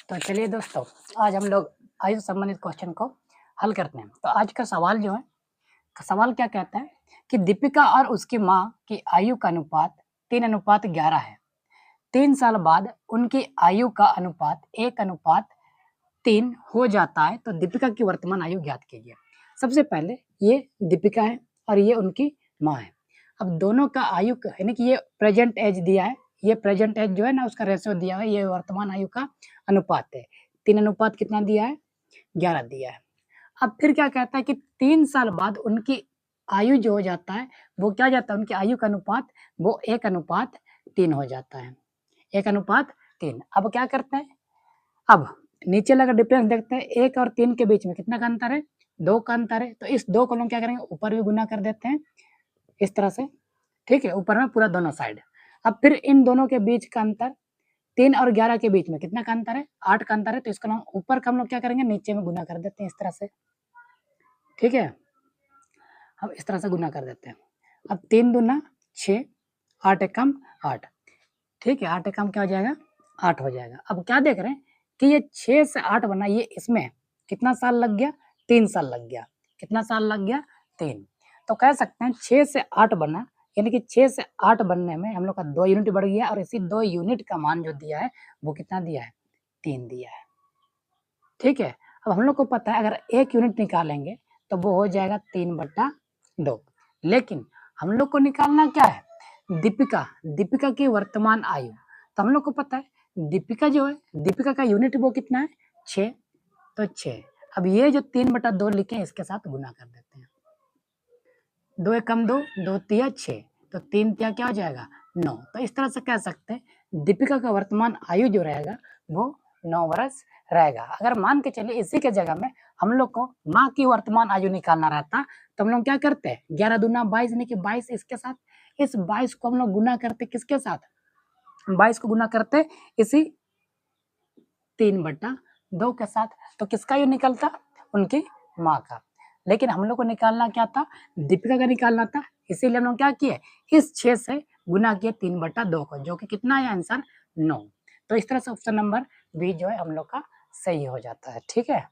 तो चलिए दोस्तों, आज हम लोग आयु से संबंधित क्वेश्चन को हल करते हैं। तो आज का सवाल जो है, सवाल क्या कहता है कि दीपिका और उसकी माँ की आयु का अनुपात 3:11 है। 3 साल बाद उनकी आयु का अनुपात 1:3 हो जाता है, तो दीपिका की वर्तमान आयु ज्ञात कीजिए। सबसे पहले ये दीपिका है और ये उनकी माँ है। अब दोनों का आयु यानी कि ये प्रेजेंट एज दिया है, ये प्रेजेंट एज जो है ना उसका रेशियो दिया है, ये वर्तमान आयु का अनुपात है। 3 अनुपात कितना दिया है? 11 दिया है। अब फिर क्या कहता है कि 3 साल बाद उनकी आयु जो हो जाता है, वो क्या जाता है, उनकी आयु का अनुपात वो 1:3 हो जाता है। 1:3। अब क्या करते हैं, अब नीचे लगा डिफरेंस देखते हैं, 1 और 3 के बीच में कितना का अंतर है? 2 का अंतर है। तो इस 2 को हम क्या करेंगे, ऊपर भी गुना कर देते हैं इस तरह से, ठीक है, ऊपर में पूरा दोनों साइड। अब फिर इन दोनों के बीच का अंतर 3 और 11 के बीच में कितना का अंतर है? 8 का अंतर है। तो इसको हम ऊपर का हम लोग क्या करेंगे, नीचे में गुना कर देते हैं इस तरह से, ठीक है। हम इस तरह से गुना कर देते हैं। अब 3 दूना 6, 8 एकम 8, ठीक है, 8 एकम क्या हो जाएगा? 8 हो जाएगा। अब क्या देख रहे हैं कि ये 6 से 8 बना, ये इसमें कितना साल लग गया? 3 साल लग गया। कितना साल लग गया? 3। तो कह सकते हैं 6 से 8 बना, यानी कि 6 से 8 बनने में हम लोग का 2 यूनिट बढ़ गया, और इसी 2 यूनिट का मान जो दिया है वो कितना दिया है? 3 दिया है, ठीक है। अब हम लोग को पता है अगर 1 यूनिट निकालेंगे तो वो हो जाएगा 3/2। लेकिन हम लोग को निकालना क्या है? दीपिका की वर्तमान आयु। तो हम लोग को पता है दीपिका जो है, दीपिका का यूनिट वो कितना है? 6। तो 6। अब ये जो 3/2 लिखे हैं इसके साथ गुना कर देते हैं। 2 एकम 2, 2 तिया 6, तो 3 तिया क्या हो जाएगा? 9। तो इस तरह से कह सकते हैं दीपिका का वर्तमान आयु जो रहेगा वो 9 वर्ष रहेगा। अगर मान के चलिए इसी के जगह में हम लोग को माँ की वर्तमान आयु निकालना रहता, तो हम लोग क्या करते हैं, 11 दूना 22, यानी कि 22 इसके साथ, इस 22 को हम लोग गुना करते किसके साथ? 22 को गुना करते इसी 3/2 के साथ। तो किसका आयु निकलता? उनकी माँ का। लेकिन हम लोग को निकालना क्या था? दीपिका का निकालना था। इसीलिए हम लोग क्या किए, इस 6 से गुना किए 3/2 को, जो कि कितना है आंसर? 9। तो इस तरह से ऑप्शन नंबर बी जो है हम लोग का सही हो जाता है, ठीक है।